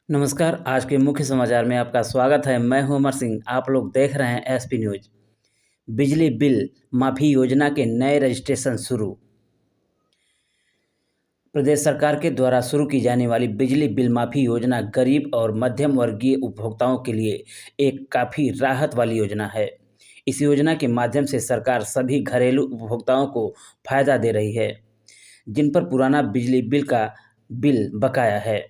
नमस्कार। आज के मुख्य समाचार में आपका स्वागत है। मैं हूं अमर सिंह। आप लोग देख रहे हैं एसपी न्यूज। बिजली बिल माफी योजना के नए रजिस्ट्रेशन शुरू। प्रदेश सरकार के द्वारा शुरू की जाने वाली बिजली बिल माफी योजना गरीब और मध्यम वर्गीय उपभोक्ताओं के लिए एक काफ़ी राहत वाली योजना है। इस योजना के माध्यम से सरकार सभी घरेलू उपभोक्ताओं को फायदा दे रही है जिन पर पुराना बिजली बिल का बिल बकाया है।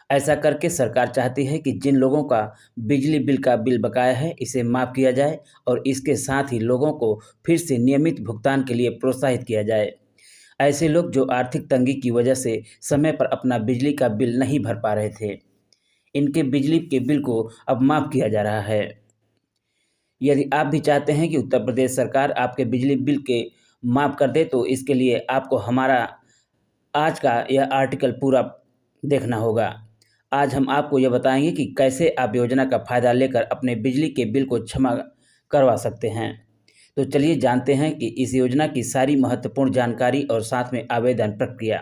ऐसा करके सरकार चाहती है कि जिन लोगों का बिजली बिल का बिल बकाया है इसे माफ़ किया जाए और इसके साथ ही लोगों को फिर से नियमित भुगतान के लिए प्रोत्साहित किया जाए। ऐसे लोग जो आर्थिक तंगी की वजह से समय पर अपना बिजली का बिल नहीं भर पा रहे थे, इनके बिजली के बिल को अब माफ़ किया जा रहा है। यदि आप भी चाहते हैं कि उत्तर प्रदेश सरकार आपके बिजली बिल के माफ़ कर दे तो इसके लिए आपको हमारा आज का यह आर्टिकल पूरा देखना होगा। आज हम आपको यह बताएंगे कि कैसे आप योजना का फ़ायदा लेकर अपने बिजली के बिल को क्षमा करवा सकते हैं। तो चलिए जानते हैं कि इस योजना की सारी महत्वपूर्ण जानकारी और साथ में आवेदन प्रक्रिया।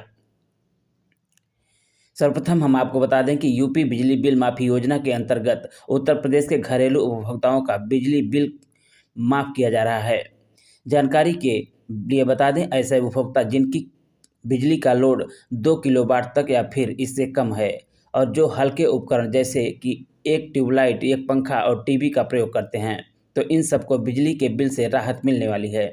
सर्वप्रथम हम आपको बता दें कि यूपी बिजली बिल माफ़ी योजना के अंतर्गत उत्तर प्रदेश के घरेलू उपभोक्ताओं का बिजली बिल माफ़ किया जा रहा है। जानकारी के लिए बता दें, ऐसे उपभोक्ता जिनकी बिजली का लोड 2 किलोवाट तक या फिर इससे कम है और जो हल्के उपकरण जैसे कि एक ट्यूबलाइट, एक पंखा और टीवी का प्रयोग करते हैं, तो इन सबको बिजली के बिल से राहत मिलने वाली है।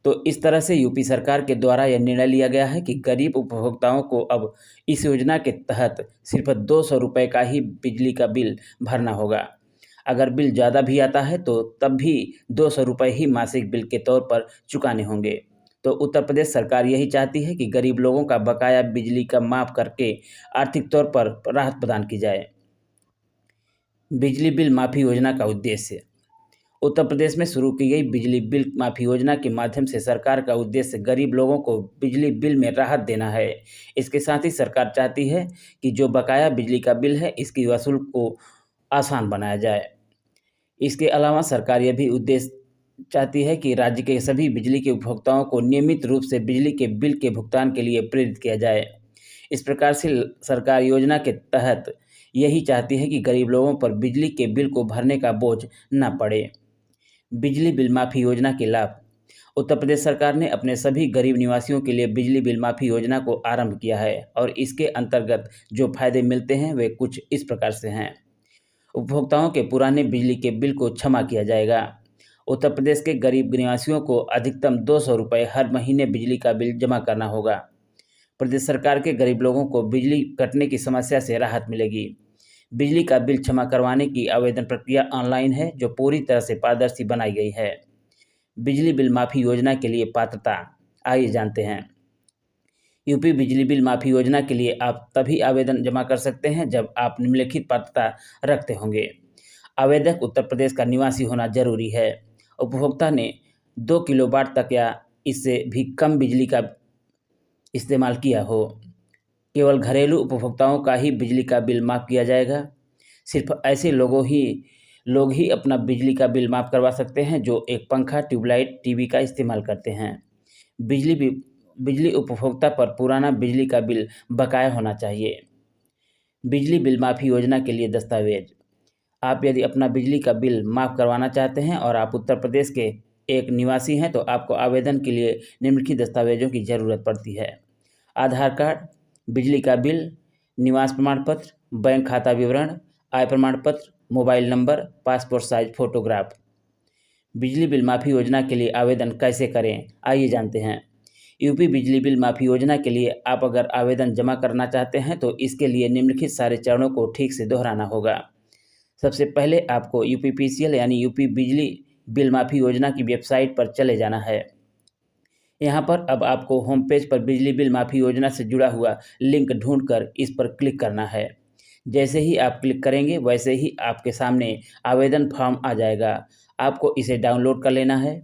तो इस तरह से यूपी सरकार के द्वारा यह निर्णय लिया गया है कि गरीब उपभोक्ताओं को अब इस योजना के तहत सिर्फ 200 रुपये का ही बिजली का बिल भरना होगा। अगर बिल ज़्यादा भी आता है तो तब भी 200 रुपये ही मासिक बिल के तौर पर चुकाने होंगे। तो उत्तर प्रदेश सरकार यही चाहती है कि गरीब लोगों का बकाया बिजली का माफ़ करके आर्थिक तौर पर राहत प्रदान की जाए। बिजली बिल माफ़ी योजना का उद्देश्य। उत्तर प्रदेश में शुरू की गई बिजली बिल माफ़ी योजना के माध्यम से सरकार का उद्देश्य गरीब लोगों को बिजली बिल में राहत देना है। इसके साथ ही सरकार चाहती है कि जो बकाया बिजली का बिल है इसकी वसूल को आसान बनाया जाए। इसके अलावा सरकार यह भी उद्देश्य चाहती है कि राज्य के सभी बिजली के उपभोक्ताओं को नियमित रूप से बिजली के बिल के भुगतान के लिए प्रेरित किया जाए। इस प्रकार से सरकार योजना के तहत यही चाहती है कि गरीब लोगों पर बिजली के बिल को भरने का बोझ न पड़े। बिजली बिल माफ़ी योजना के लाभ। उत्तर प्रदेश सरकार ने अपने सभी गरीब निवासियों के लिए बिजली बिल माफ़ी योजना को आरंभ किया है और इसके अंतर्गत जो फायदे मिलते हैं वे कुछ इस प्रकार से हैं। उपभोक्ताओं के पुराने बिजली के बिल को क्षमा किया जाएगा। उत्तर प्रदेश के गरीब निवासियों को अधिकतम 200 रुपये हर महीने बिजली का बिल जमा करना होगा। प्रदेश सरकार के गरीब लोगों को बिजली कटने की समस्या से राहत मिलेगी। बिजली का बिल क्षमा करवाने की आवेदन प्रक्रिया ऑनलाइन है जो पूरी तरह से पारदर्शी बनाई गई है। बिजली बिल माफ़ी योजना के लिए पात्रता, आइए जानते हैं। यूपी बिजली बिल माफ़ी योजना के लिए आप तभी आवेदन जमा कर सकते हैं जब आप निम्नलिखित पात्रता रखते होंगे। आवेदक उत्तर प्रदेश का निवासी होना जरूरी है। उपभोक्ता ने 2 किलोवाट तक या इससे भी कम बिजली का इस्तेमाल किया हो। केवल घरेलू उपभोक्ताओं का ही बिजली का बिल माफ़ किया जाएगा। सिर्फ ऐसे लोग ही अपना बिजली का बिल माफ़ करवा सकते हैं जो एक पंखा, ट्यूबलाइट, टीवी का इस्तेमाल करते हैं। बिजली उपभोक्ता पर पुराना बिजली का बिल बकाया होना चाहिए। बिजली बिल माफ़ी योजना के लिए दस्तावेज। आप यदि अपना बिजली का बिल माफ़ करवाना चाहते हैं और आप उत्तर प्रदेश के एक निवासी हैं तो आपको आवेदन के लिए निम्नलिखित दस्तावेजों की ज़रूरत पड़ती है। आधार कार्ड, बिजली का बिल, निवास प्रमाण पत्र, बैंक खाता विवरण, आय प्रमाण पत्र, mobile number, passport size photograph. बिजली बिल माफ़ी योजना के लिए आवेदन कैसे करें, आइए जानते हैं। यूपी बिजली बिल माफ़ी योजना के लिए आप अगर आवेदन जमा करना चाहते हैं तो इसके लिए निम्नलिखित सारे चरणों को ठीक से दोहराना होगा। सबसे पहले आपको यूपीपीसीएल यानी यूपी बिजली बिल माफ़ी योजना की वेबसाइट पर चले जाना है। यहाँ पर अब आपको होम पेज पर बिजली बिल माफ़ी योजना से जुड़ा हुआ लिंक ढूंढकर इस पर क्लिक करना है। जैसे ही आप क्लिक करेंगे वैसे ही आपके सामने आवेदन फॉर्म आ जाएगा। आपको इसे डाउनलोड कर लेना है।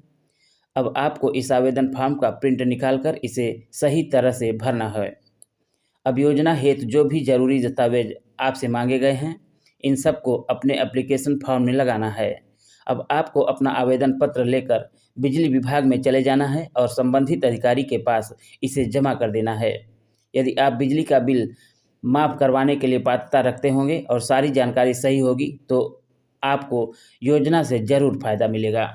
अब आपको इस आवेदन फॉर्म का प्रिंट निकालकर इसे सही तरह से भरना है। अब योजना हेतु जो भी ज़रूरी दस्तावेज आपसे मांगे गए हैं इन सबको अपने एप्लीकेशन फॉर्म में लगाना है। अब आपको अपना आवेदन पत्र लेकर बिजली विभाग में चले जाना है और संबंधित अधिकारी के पास इसे जमा कर देना है। यदि आप बिजली का बिल माफ़ करवाने के लिए पात्रता रखते होंगे और सारी जानकारी सही होगी तो आपको योजना से ज़रूर फ़ायदा मिलेगा।